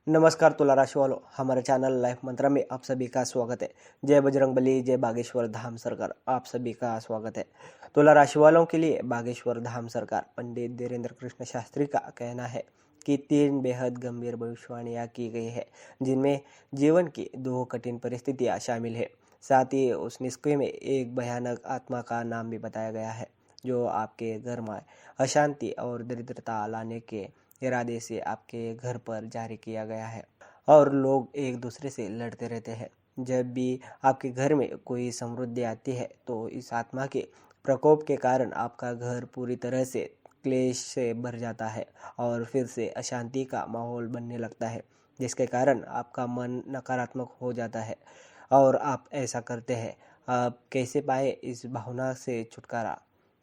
नमस्कार तुला राशि वालों, हमारे चैनल लाइफ मंत्रा में आप सभी का स्वागत है। जय बजरंगबली, जय बागेश्वर धाम सरकार, आप सभी का स्वागत है। तुला राशि वालों के लिए बागेश्वर धाम सरकार पंडित धीरेन्द्र कृष्ण शास्त्री का कहना है कि 3 बेहद गंभीर भविष्यवाणियां की गई है, जिनमें जीवन की 2 कठिन परिस्थितियां शामिल है। साथ ही उस नुस्खे में एक भयानक आत्मा का नाम भी बताया गया है, जो आपके घर में अशांति और दरिद्रता लाने के इरादे से आपके घर पर जारी किया गया है। और लोग एक दूसरे से लड़ते रहते हैं। जब भी आपके घर में कोई समृद्धि आती है तो इस आत्मा के प्रकोप के कारण आपका घर पूरी तरह से क्लेश से भर जाता है और फिर से अशांति का माहौल बनने लगता है, जिसके कारण आपका मन नकारात्मक हो जाता है और आप ऐसा करते हैं। आप कैसे पाए इस भावना से छुटकारा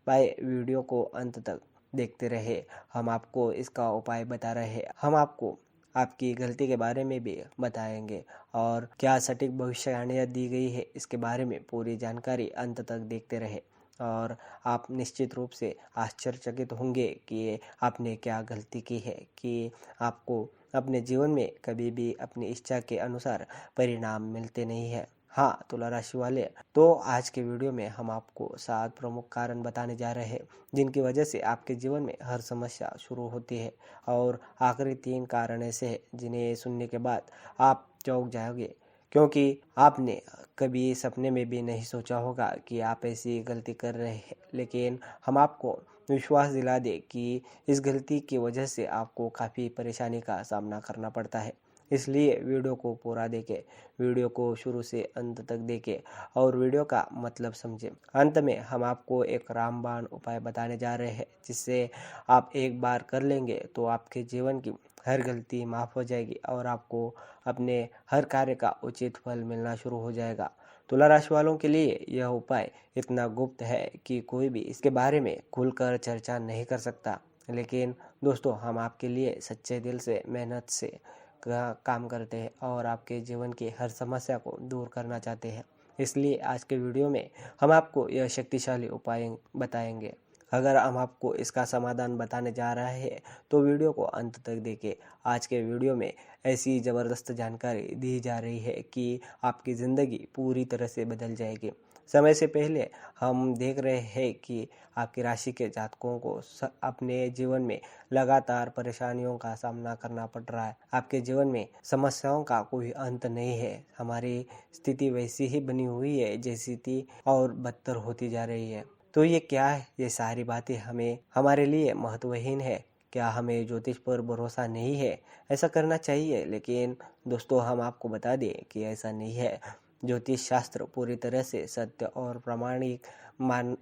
पाए, वीडियो को अंत तक देखते रहे। हम आपको इसका उपाय बता रहे हैं। हम आपको आपकी गलती के बारे में भी बताएंगे और क्या सटीक भविष्यवाणियां दी गई है इसके बारे में पूरी जानकारी अंत तक देखते रहे। और आप निश्चित रूप से आश्चर्यचकित होंगे कि आपने क्या गलती की है कि आपको अपने जीवन में कभी भी अपनी इच्छा के अनुसार परिणाम मिलते नहीं है। हाँ तुला राशि वाले, तो आज के वीडियो में हम आपको 7 प्रमुख कारण बताने जा रहे हैं जिनकी वजह से आपके जीवन में हर समस्या शुरू होती है। और आखिरी 3 कारण ऐसे हैं जिन्हें सुनने के बाद आप चौंक जाओगे, क्योंकि आपने कभी सपने में भी नहीं सोचा होगा कि आप ऐसी गलती कर रहे हैं। लेकिन हम आपको विश्वास दिला दें कि इस गलती की वजह से आपको काफ़ी परेशानी का सामना करना पड़ता है। इसलिए वीडियो को पूरा देखें, वीडियो को शुरू से अंत तक देखें और वीडियो का मतलब समझें। अंत में हम आपको एक रामबाण उपाय बताने जा रहे हैं, जिससे आप एक बार कर लेंगे तो आपके जीवन की हर गलती माफ़ हो जाएगी और आपको अपने हर कार्य का उचित फल मिलना शुरू हो जाएगा। तुला राशि वालों के लिए यह उपाय इतना गुप्त है कि कोई भी इसके बारे में खुलकर चर्चा नहीं कर सकता। लेकिन दोस्तों, हम आपके लिए सच्चे दिल से मेहनत से काम करते हैं और आपके जीवन की हर समस्या को दूर करना चाहते हैं। इसलिए आज के वीडियो में हम आपको यह शक्तिशाली उपाय बताएंगे। अगर हम आपको इसका समाधान बताने जा रहे हैं तो वीडियो को अंत तक देखें। आज के वीडियो में ऐसी ज़बरदस्त जानकारी दी जा रही है कि आपकी ज़िंदगी पूरी तरह से बदल जाएगी। समय से पहले हम देख रहे हैं कि आपकी राशि के जातकों को अपने जीवन में लगातार परेशानियों का सामना करना पड़ रहा है। आपके जीवन में समस्याओं का कोई अंत नहीं है। हमारी स्थिति वैसी ही बनी हुई है जैसी थी और बदतर होती जा रही है। तो ये क्या है? ये सारी बातें हमें हमारे लिए महत्वहीन है। क्या हमें ज्योतिष पर भरोसा नहीं है? ऐसा करना चाहिए, लेकिन दोस्तों हम आपको बता दें कि ऐसा नहीं है। ज्योतिष शास्त्र पूरी तरह से सत्य और प्रामाणिक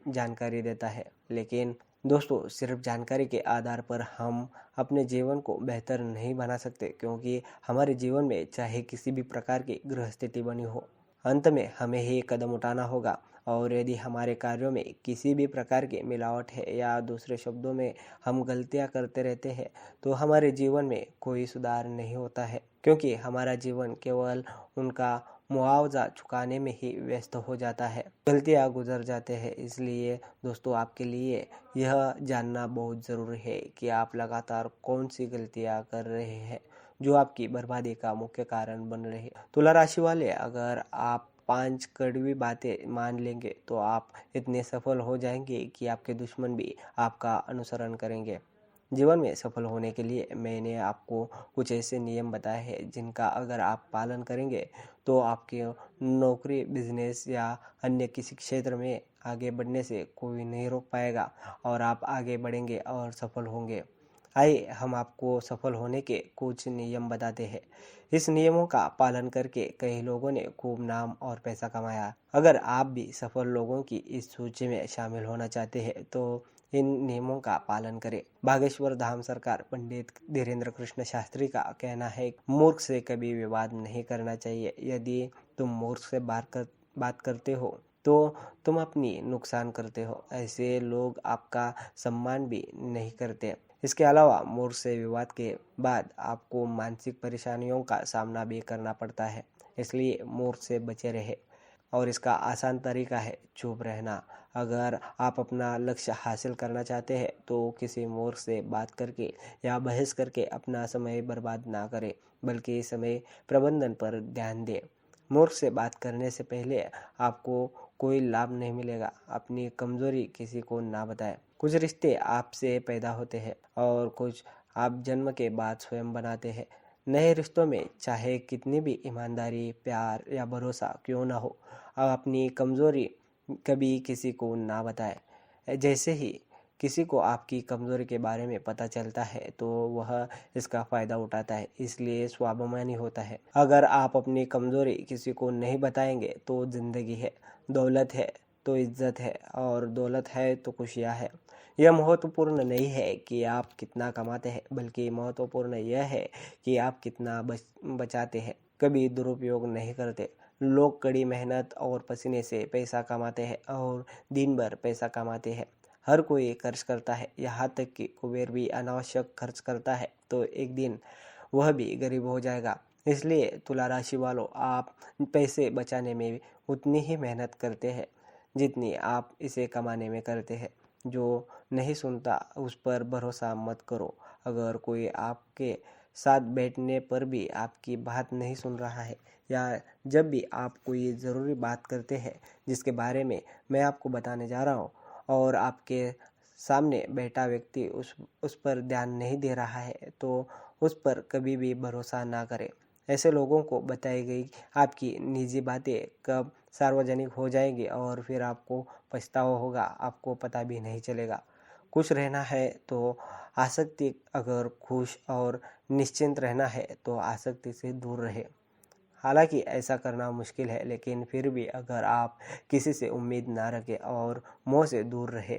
जानकारी देता है। लेकिन दोस्तों, सिर्फ जानकारी के आधार पर हम अपने जीवन को बेहतर नहीं बना सकते, क्योंकि हमारे जीवन में चाहे किसी भी प्रकार की ग्रह स्थिति बनी हो, अंत में हमें ही कदम उठाना होगा। और यदि हमारे कार्यों में किसी भी प्रकार की मिलावट है या दूसरे शब्दों में हम गलतियां करते रहते हैं, तो हमारे जीवन में कोई सुधार नहीं होता है, क्योंकि हमारा जीवन केवल उनका मुआवजा चुकाने में ही व्यस्त हो जाता है। गलतियां गुजर जाते हैं। इसलिए दोस्तों, आपके लिए यह जानना बहुत ज़रूरी है कि आप लगातार कौन सी गलतियां कर रहे हैं जो आपकी बर्बादी का मुख्य कारण बन रही है। तुला राशि वाले, अगर आप 5 कड़वी बातें मान लेंगे तो आप इतने सफल हो जाएंगे कि आपके दुश्मन भी आपका अनुसरण करेंगे। जीवन में सफल होने के लिए मैंने आपको कुछ ऐसे नियम बताए हैं जिनका अगर आप पालन करेंगे तो आपके नौकरी, बिजनेस या अन्य किसी क्षेत्र में आगे बढ़ने से कोई नहीं रोक पाएगा और आप आगे बढ़ेंगे और सफल होंगे। आइए हम आपको सफल होने के कुछ नियम बताते हैं। इस नियमों का पालन करके कई लोगों ने खूब नाम और पैसा कमाया। अगर आप भी सफल लोगों की इस सूची में शामिल होना चाहते हैं तो इन नियमों का पालन करें। बागेश्वर धाम सरकार पंडित धीरेन्द्र कृष्ण शास्त्री का कहना है, मूर्ख से कभी विवाद नहीं करना चाहिए। यदि तुम मूर्ख से बात करते हो तो तुम अपनी नुकसान करते हो। ऐसे लोग आपका सम्मान भी नहीं करते। इसके अलावा मूर्ख से विवाद के बाद आपको मानसिक परेशानियों का सामना भी करना पड़ता है। इसलिए मूर्ख से बचे रहे। और इसका आसान तरीका है चुप रहना। अगर आप अपना लक्ष्य हासिल करना चाहते हैं तो किसी मूर्ख से बात करके या बहस करके अपना समय बर्बाद ना करें, बल्कि समय प्रबंधन पर ध्यान दें। मूर्ख से बात करने से पहले आपको कोई लाभ नहीं मिलेगा। अपनी कमजोरी किसी को ना बताएं। कुछ रिश्ते आपसे पैदा होते हैं और कुछ आप जन्म के बाद स्वयं बनाते हैं। नए रिश्तों में चाहे कितनी भी ईमानदारी, प्यार या भरोसा क्यों ना हो, अपनी कमजोरी कभी किसी को ना बताएं। जैसे ही किसी को आपकी कमजोरी के बारे में पता चलता है तो वह इसका फायदा उठाता है, इसलिए स्वाभिमानी होता है। अगर आप अपनी कमजोरी किसी को नहीं बताएंगे तो जिंदगी है, दौलत है तो इज्जत है, और दौलत है तो खुशियाँ है। यह महत्वपूर्ण नहीं है कि आप कितना कमाते हैं, बल्कि महत्वपूर्ण यह है कि आप कितना बचाते हैं, कभी दुरुपयोग नहीं करते। लोग कड़ी मेहनत और पसीने से पैसा कमाते हैं और दिन भर पैसा कमाते हैं। हर कोई खर्च करता है, यहाँ तक कि कुबेर भी अनावश्यक खर्च करता है, तो एक दिन वह भी गरीब हो जाएगा। इसलिए तुला राशि वालों, आप पैसे बचाने में उतनी ही मेहनत करते हैं जितनी आप इसे कमाने में करते हैं। जो नहीं सुनता उस पर भरोसा मत करो। अगर कोई आपके साथ बैठने पर भी आपकी बात नहीं सुन रहा है, या जब भी आप कोई ज़रूरी बात करते हैं जिसके बारे में मैं आपको बताने जा रहा हूँ, और आपके सामने बैठा व्यक्ति उस पर ध्यान नहीं दे रहा है, तो उस पर कभी भी भरोसा ना करें। ऐसे लोगों को बताई गई आपकी निजी बातें कब सार्वजनिक हो जाएंगी और फिर आपको पछतावा होगा, आपको पता भी नहीं चलेगा। खुश रहना है तो आसक्ति, अगर खुश और निश्चिंत रहना है तो आसक्ति से दूर रहे। हालांकि ऐसा करना मुश्किल है, लेकिन फिर भी अगर आप किसी से उम्मीद ना रखें और मोह से दूर रहे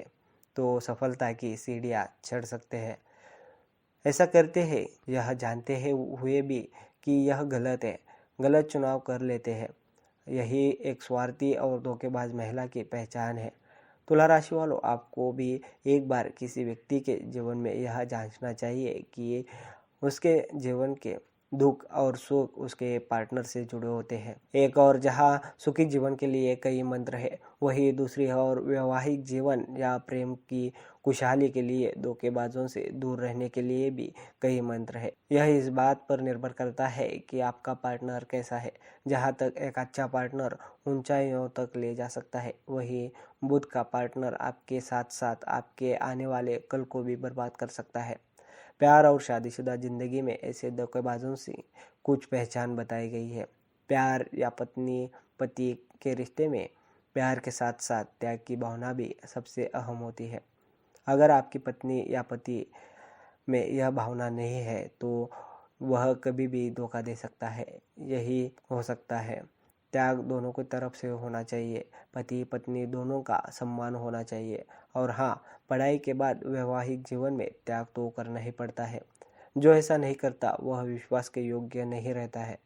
तो सफलता की सीढ़ियाँ चढ़ सकते हैं। ऐसा करते हैं यह जानते हैं हुए भी कि यह गलत है, गलत चुनाव कर लेते हैं। यही एक स्वार्थी और धोखेबाज महिला की पहचान है। तुला राशि वालों, आपको भी एक बार किसी व्यक्ति के जीवन में यह जांचना चाहिए कि उसके जीवन के दुख और सुख उसके पार्टनर से जुड़े होते हैं। एक और जहाँ सुखी जीवन के लिए कई मंत्र है, वही दूसरी और वैवाहिक जीवन या प्रेम की खुशहाली के लिए धोखेबाजों से दूर रहने के लिए भी कई मंत्र है। यह इस बात पर निर्भर करता है कि आपका पार्टनर कैसा है। जहाँ तक एक अच्छा पार्टनर ऊंचाइयों तक ले जा सकता है, वही बुध का पार्टनर आपके साथ साथ आपके आने वाले कल को भी बर्बाद कर सकता है। प्यार और शादीशुदा जिंदगी में ऐसे धोखेबाजों से कुछ पहचान बताई गई है। प्यार या पत्नी पति के रिश्ते में प्यार के साथ साथ त्याग की भावना भी सबसे अहम होती है। अगर आपकी पत्नी या पति में यह भावना नहीं है तो वह कभी भी धोखा दे सकता है। यही हो सकता है। त्याग दोनों की तरफ से होना चाहिए, पति पत्नी दोनों का सम्मान होना चाहिए। और हाँ, पढ़ाई के बाद वैवाहिक जीवन में त्याग तो करना ही पड़ता है। जो ऐसा नहीं करता वह विश्वास के योग्य नहीं रहता है।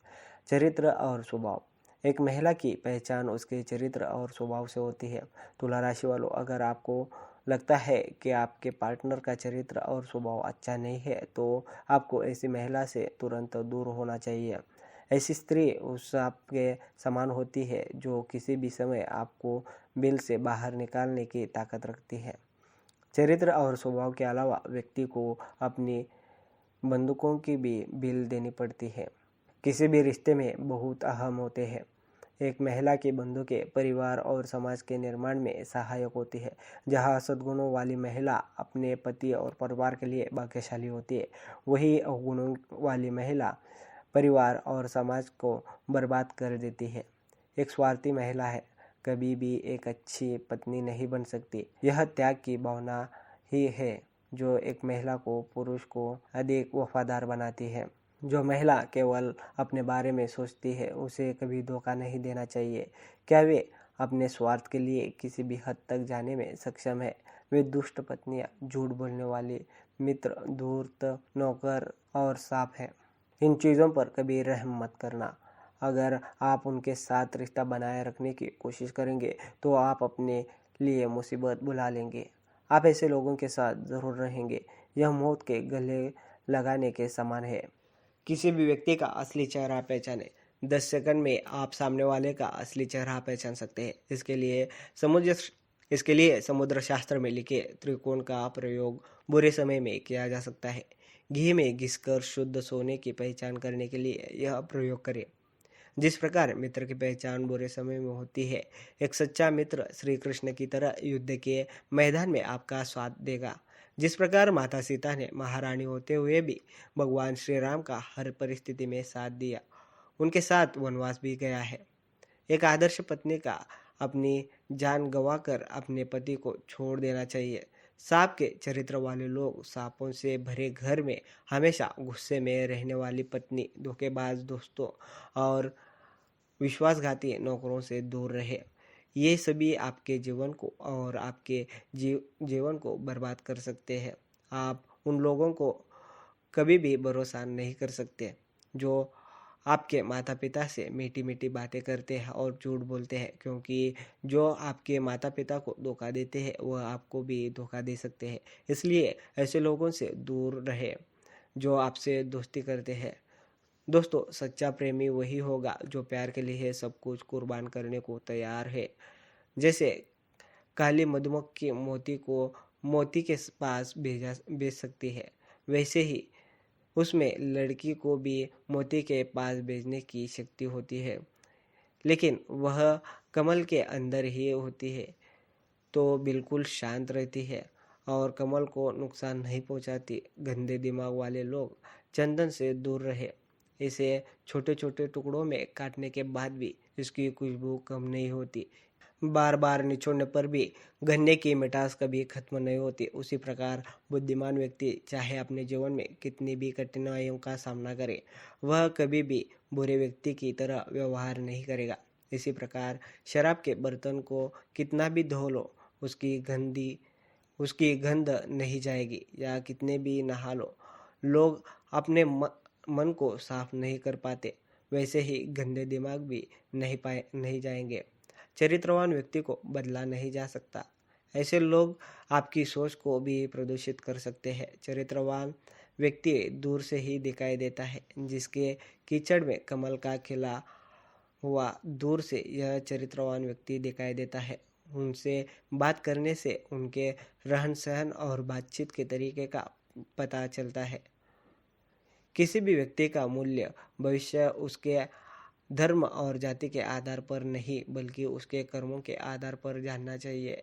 चरित्र और स्वभाव, एक महिला की पहचान उसके चरित्र और स्वभाव से होती है। तुला राशि वालों, अगर आपको लगता है कि आपके पार्टनर का चरित्र और स्वभाव अच्छा नहीं है तो आपको ऐसी महिला से तुरंत दूर होना चाहिए। ऐसी स्त्री उस आपके समान होती है जो किसी भी समय आपको बिल से बाहर निकालने की ताकत रखती है। चरित्र और स्वभाव के अलावा व्यक्ति को अपनी बंदूकों की भी बिल देनी पड़ती है। किसी भी रिश्ते में बहुत अहम होते हैं। एक महिला की बंदूकें परिवार और समाज के निर्माण में सहायक होती है। जहाँ सद्गुणों वाली महिला अपने पति और परिवार के लिए भाग्यशाली होती है, वही अवगुणों वाली महिला परिवार और समाज को बर्बाद कर देती है। एक स्वार्थी महिला है कभी भी एक अच्छी पत्नी नहीं बन सकती। यह त्याग की भावना ही है जो एक महिला को पुरुष को अधिक वफादार बनाती है। जो महिला केवल अपने बारे में सोचती है उसे कभी धोखा नहीं देना चाहिए। क्या वे अपने स्वार्थ के लिए किसी भी हद तक जाने में सक्षम है? वे दुष्ट पत्नियां, झूठ बोलने वाले मित्र, धूर्त नौकर और सांप हैं। इन चीज़ों पर कभी रहम मत करना। अगर आप उनके साथ रिश्ता बनाए रखने की कोशिश करेंगे तो आप अपने लिए मुसीबत बुला लेंगे। आप ऐसे लोगों के साथ ज़रूर रहेंगे। यह मौत के गले लगाने के समान है। किसी भी व्यक्ति का असली चेहरा पहचाने। 10 सेकंड में आप सामने वाले का असली चेहरा पहचान सकते हैं। समुद्र शास्त्र में लिखे त्रिकोण का प्रयोग बुरे समय में किया जा सकता है। घी में घिसकर शुद्ध सोने की पहचान करने के लिए यह प्रयोग करें। जिस प्रकार मित्र की पहचान बुरे समय में होती है, एक सच्चा मित्र श्री कृष्ण की तरह युद्ध के मैदान में आपका साथ देगा। जिस प्रकार माता सीता ने महारानी होते हुए भी भगवान श्री राम का हर परिस्थिति में साथ दिया, उनके साथ वनवास भी गया है। एक आदर्श पत्नी का अपनी जान गंवाकर अपने पति को छोड़ देना चाहिए। सांप के चरित्र वाले लोग सांपों से भरे घर में हमेशा गुस्से में रहने वाली पत्नी, धोखेबाज दोस्तों और विश्वासघाती नौकरों से दूर रहे। ये सभी आपके जीवन को और आपके जीवन को बर्बाद कर सकते हैं। आप उन लोगों को कभी भी भरोसा नहीं कर सकते जो आपके माता पिता से मीठी मीठी बातें करते हैं और झूठ बोलते हैं, क्योंकि जो आपके माता पिता को धोखा देते हैं वह आपको भी धोखा दे सकते हैं। इसलिए ऐसे लोगों से दूर रहे जो आपसे दोस्ती करते हैं। दोस्तों, सच्चा प्रेमी वही होगा जो प्यार के लिए सब कुछ कुर्बान करने को तैयार है। जैसे काली मधुमक्खी मोती को मोती के पास भेज सकती है, वैसे ही उसमें लड़की को भी मोती के पास भेजने की शक्ति होती है, लेकिन वह कमल के अंदर ही होती है, तो बिल्कुल शांत रहती है और कमल को नुकसान नहीं पहुंचाती। गंदे दिमाग वाले लोग चंदन से दूर रहे। इसे छोटे छोटे टुकड़ों में काटने के बाद भी इसकी खुशबू कम नहीं होती। बार बार निचोड़ने पर भी गन्ने की मिठास कभी खत्म नहीं होती। उसी प्रकार बुद्धिमान व्यक्ति चाहे अपने जीवन में कितनी भी कठिनाइयों का सामना करे, वह कभी भी बुरे व्यक्ति की तरह व्यवहार नहीं करेगा। इसी प्रकार शराब के बर्तन को कितना भी धो लो, उसकी गंध नहीं जाएगी, या कितने भी नहा लो, लोग अपने मन को साफ नहीं कर पाते, वैसे ही गंदे दिमाग भी नहीं जाएंगे। चरित्रवान व्यक्ति को बदला नहीं जा सकता। ऐसे लोग आपकी सोच को भी प्रदूषित कर सकते हैं। चरित्रवान व्यक्ति दूर से ही दिखाई देता है। जिसके कीचड़ में कमल का खिला हुआ दूर से यह चरित्रवान व्यक्ति दिखाई देता है। उनसे बात करने से उनके रहन सहन और बातचीत के तरीके का पता चलता है। किसी भी व्यक्ति का मूल्य भविष्य उसके धर्म और जाति के आधार पर नहीं, बल्कि उसके कर्मों के आधार पर जानना चाहिए।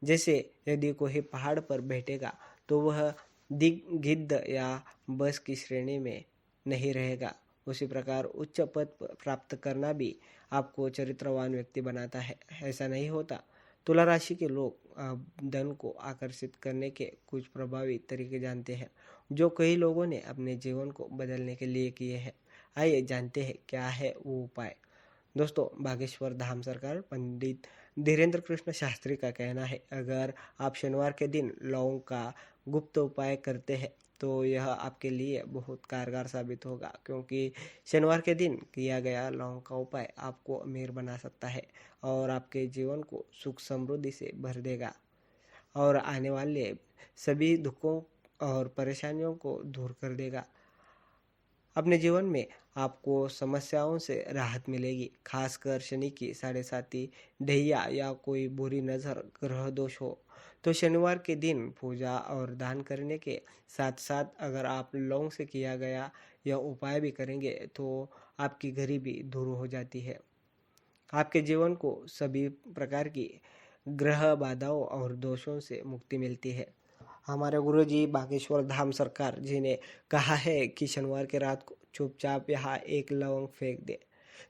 जैसे यदि कोई पहाड़ पर बैठेगा तो वह गिद्ध या बस की श्रेणी में नहीं रहेगा, उसी प्रकार उच्च पद प्राप्त करना भी आपको चरित्रवान व्यक्ति बनाता है। ऐसा नहीं होता। तुला राशि के लोग धन को आकर्षित करने के कुछ प्रभावी तरीके जानते हैं, जो कई लोगों ने अपने जीवन को बदलने के लिए किए हैं। आइए जानते हैं क्या है वो उपाय। दोस्तों, बागेश्वर धाम सरकार पंडित धीरेन्द्र कृष्ण शास्त्री का कहना है, अगर आप शनिवार के दिन लौंग का गुप्त उपाय करते हैं तो यह आपके लिए बहुत कारगर साबित होगा, क्योंकि शनिवार के दिन किया गया लौंग का उपाय आपको अमीर बना सकता है और आपके जीवन को सुख समृद्धि से भर देगा और आने वाले सभी दुखों और परेशानियों को दूर कर देगा। अपने जीवन में आपको समस्याओं से राहत मिलेगी, खासकर शनि की 7.5 ढैया या कोई बुरी नज़र ग्रह दोष हो तो शनिवार के दिन पूजा और दान करने के साथ साथ अगर आप लौंग से किया गया यह उपाय भी करेंगे तो आपकी गरीबी दूर हो जाती है। आपके जीवन को सभी प्रकार की ग्रह बाधाओं और दोषों से मुक्ति मिलती है। हमारे गुरुजी बागेश्वर धाम सरकार जी ने कहा है कि शनिवार की रात को चुपचाप यहाँ एक लवंग फेंक दे,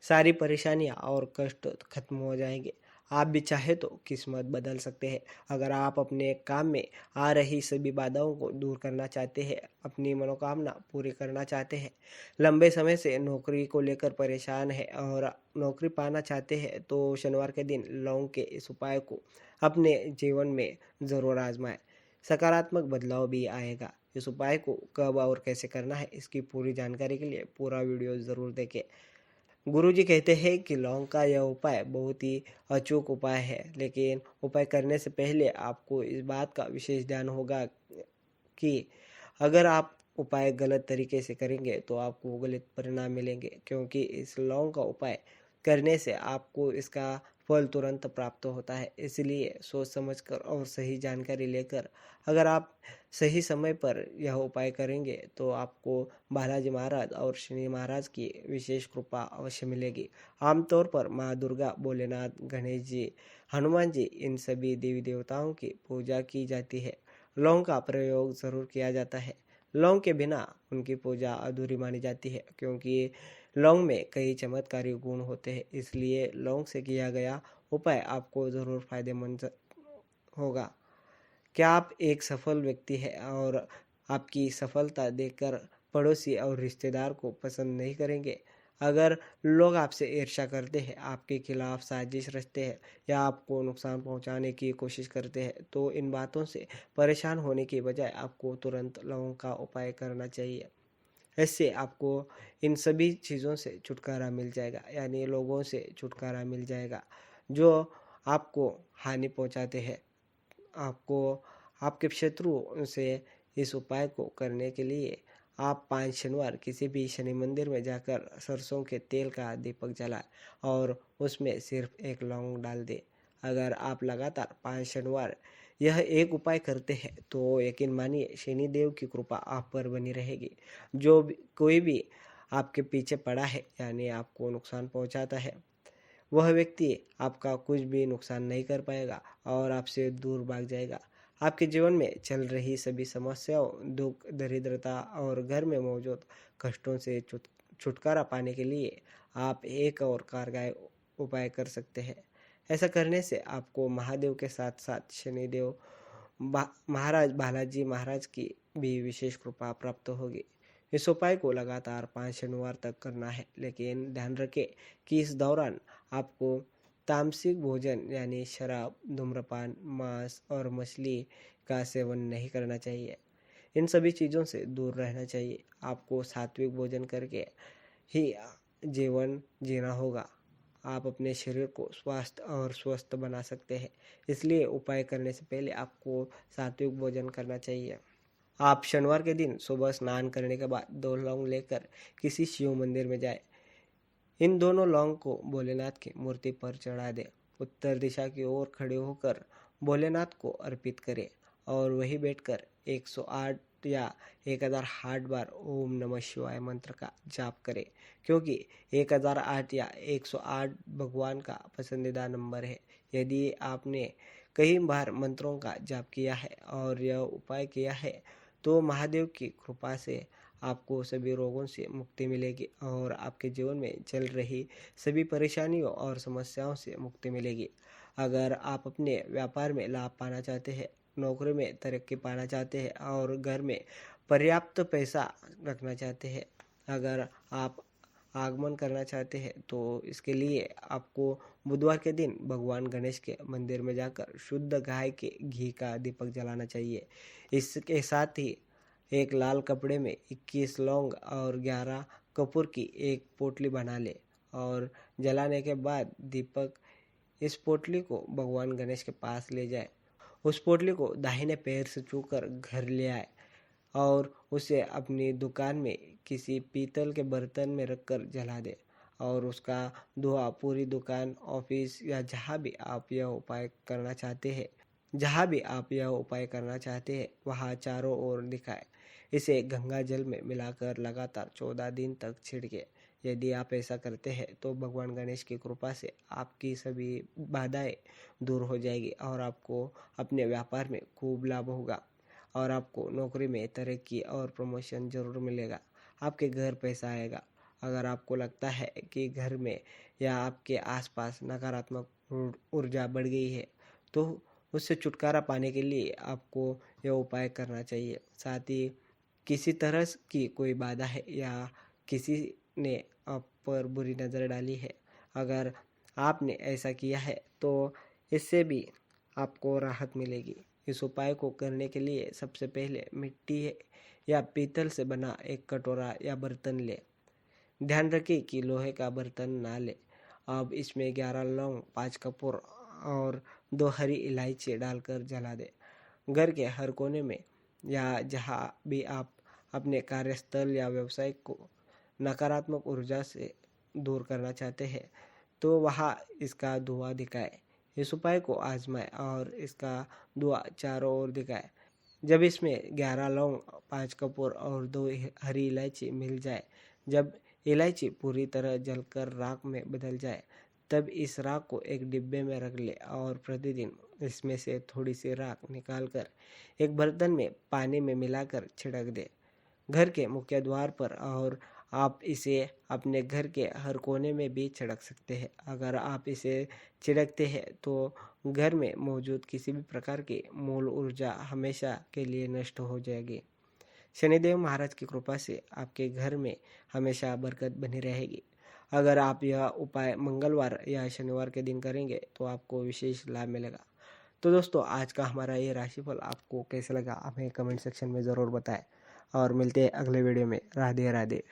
सारी परेशानियाँ और कष्ट खत्म हो जाएंगे। आप भी चाहे तो किस्मत बदल सकते हैं। अगर आप अपने काम में आ रही सभी बाधाओं को दूर करना चाहते हैं, अपनी मनोकामना पूरी करना चाहते हैं, लंबे समय से नौकरी को लेकर परेशान है और नौकरी पाना चाहते हैं, तो शनिवार के दिन लौंग के इस उपाय को अपने जीवन में ज़रूर आजमाएं। सकारात्मक बदलाव भी आएगा। इस उपाय को कब और कैसे करना है, इसकी पूरी जानकारी के लिए पूरा वीडियो ज़रूर देखें। गुरुजी कहते हैं कि लौंग का यह उपाय बहुत ही अचूक उपाय है, लेकिन उपाय करने से पहले आपको इस बात का विशेष ध्यान होगा कि अगर आप उपाय गलत तरीके से करेंगे तो आपको गलत परिणाम मिलेंगे, क्योंकि इस लौंग का उपाय करने से आपको इसका फल तुरंत प्राप्त होता है। इसलिए सोच समझकर और सही जानकारी लेकर अगर आप सही समय पर यह उपाय करेंगे तो आपको बालाजी महाराज और शनि महाराज की विशेष कृपा अवश्य मिलेगी। आमतौर पर माँ दुर्गा, भोलेनाथ, गणेश जी, हनुमान जी, इन सभी देवी देवताओं की पूजा की जाती है। लौंग का प्रयोग जरूर किया जाता है। लौंग के बिना उनकी पूजा अधूरी मानी जाती है, क्योंकि लौंग में कई चमत्कारी गुण होते हैं। इसलिए लौंग से किया गया उपाय आपको ज़रूर फायदेमंद होगा। क्या आप एक सफल व्यक्ति हैं और आपकी सफलता देखकर पड़ोसी और रिश्तेदार को पसंद नहीं करेंगे? अगर लोग आपसे ईर्ष्या करते हैं, आपके खिलाफ साजिश रचते हैं या आपको नुकसान पहुंचाने की कोशिश करते हैं, तो इन बातों से परेशान होने की बजाय आपको तुरंत लौंग का उपाय करना चाहिए। इससे आपको इन सभी चीज़ों से छुटकारा मिल जाएगा, यानी लोगों से छुटकारा मिल जाएगा जो आपको हानि पहुंचाते हैं। आपको आपके शत्रु से इस उपाय को करने के लिए आप 5 शनिवार किसी भी शनि मंदिर में जाकर सरसों के तेल का दीपक जलाएं और उसमें सिर्फ एक लौंग डाल दें। अगर आप लगातार 5 शनिवार यह एक उपाय करते हैं तो यकीन मानिए शनि देव की कृपा आप पर बनी रहेगी। कोई भी आपके पीछे पड़ा है, यानी आपको नुकसान पहुंचाता है, वह व्यक्ति आपका कुछ भी नुकसान नहीं कर पाएगा और आपसे दूर भाग जाएगा। आपके जीवन में चल रही सभी समस्याओं, दुख, दरिद्रता और घर में मौजूद कष्टों से छुटकारा पाने के लिए आप एक और कारगर उपाय कर सकते हैं। ऐसा करने से आपको महादेव के साथ साथ शनिदेव महाराज बालाजी महाराज की भी विशेष कृपा प्राप्त होगी। इस उपाय को लगातार 5 शनिवार तक करना है, लेकिन ध्यान रखें कि इस दौरान आपको तामसिक भोजन यानी शराब, धूम्रपान, मांस और मछली का सेवन नहीं करना चाहिए। इन सभी चीज़ों से दूर रहना चाहिए। आपको सात्विक भोजन करके ही जीवन जीना होगा। आप अपने शरीर को स्वास्थ्य और स्वस्थ बना सकते हैं। इसलिए उपाय करने से पहले आपको सात्विक भोजन करना चाहिए। आप शनिवार के दिन सुबह स्नान करने के बाद 2 लौंग लेकर किसी शिव मंदिर में जाएं। इन दोनों लौंग को भोलेनाथ की मूर्ति पर चढ़ा दें। उत्तर दिशा की ओर खड़े होकर भोलेनाथ को अर्पित करें और वहीं बैठकर 108 या 1008 बार ओम नमः शिवाय मंत्र का जाप करें, क्योंकि 1008 या 108 भगवान का पसंदीदा नंबर है। यदि आपने कई बार मंत्रों का जाप किया है और यह उपाय किया है तो महादेव की कृपा से आपको सभी रोगों से मुक्ति मिलेगी और आपके जीवन में चल रही सभी परेशानियों और समस्याओं से मुक्ति मिलेगी। अगर आप अपने व्यापार में लाभ पाना चाहते हैं, नौकरी में तरक्की पाना चाहते हैं और घर में पर्याप्त पैसा रखना चाहते हैं, अगर आप आगमन करना चाहते हैं, तो इसके लिए आपको बुधवार के दिन भगवान गणेश के मंदिर में जाकर शुद्ध गाय के घी का दीपक जलाना चाहिए। इसके साथ ही एक लाल कपड़े में 21 लौंग और 11 कपूर की एक पोटली बना ले और जलाने के बाद दीपक इस पोटली को भगवान गणेश के पास ले जाए। उस पोटली को दाहिने पैर से छूकर घर ले आए और उसे अपनी दुकान में किसी पीतल के बर्तन में रखकर जला दे और उसका धुआं पूरी दुकान, ऑफिस या जहाँ भी आप यह उपाय करना चाहते हैं वहाँ चारों ओर दिखाएं। इसे गंगा जल में मिलाकर लगातार 14 दिन तक छिड़के। यदि आप ऐसा करते हैं तो भगवान गणेश की कृपा से आपकी सभी बाधाएं दूर हो जाएगी और आपको अपने व्यापार में खूब लाभ होगा और आपको नौकरी में तरक्की और प्रमोशन जरूर मिलेगा। आपके घर पैसा आएगा। अगर आपको लगता है कि घर में या आपके आसपास नकारात्मक ऊर्जा बढ़ गई है तो उससे छुटकारा पाने के लिए आपको यह उपाय करना चाहिए। साथ ही किसी तरह की कोई बाधा है या किसी ने आप पर बुरी नज़र डाली है, अगर आपने ऐसा किया है तो इससे भी आपको राहत मिलेगी। इस उपाय को करने के लिए सबसे पहले मिट्टी या पीतल से बना एक कटोरा या बर्तन ले। ध्यान रखें कि लोहे का बर्तन ना ले। अब इसमें 11 लौंग, 5 कपूर और 2 हरी इलायची डालकर जला दें। घर के हर कोने में या जहाँ भी आप अपने कार्यस्थल या व्यवसाय को नकारात्मक ऊर्जा से दूर करना चाहते हैं तो वहाँ इसका धुआं दिखाएं। इस उपाय को आजमाएं और इसका धुआं चारों ओर दिखाएं। जब इसमें 11 लौंग, 5 कपूर और 2 हरी इलायची मिल जाए, जब इलायची पूरी तरह जलकर राख में बदल जाए, तब इस राख को एक डिब्बे में रख ले और प्रतिदिन इसमें से थोड़ी सी राख निकालकर एक बर्तन में पानी में मिलाकर छिड़क दे घर के मुख्य द्वार पर। और आप इसे अपने घर के हर कोने में भी छिड़क सकते हैं। अगर आप इसे छिड़कते हैं तो घर में मौजूद किसी भी प्रकार की मूल ऊर्जा हमेशा के लिए नष्ट हो जाएगी। शनिदेव महाराज की कृपा से आपके घर में हमेशा बरकत बनी रहेगी। अगर आप यह उपाय मंगलवार या शनिवार के दिन करेंगे तो आपको विशेष लाभ मिलेगा। तो दोस्तों, आज का हमारा ये राशिफल आपको कैसा लगा हमें कमेंट सेक्शन में ज़रूर बताएं और मिलते हैं अगले वीडियो में। राधे राधे।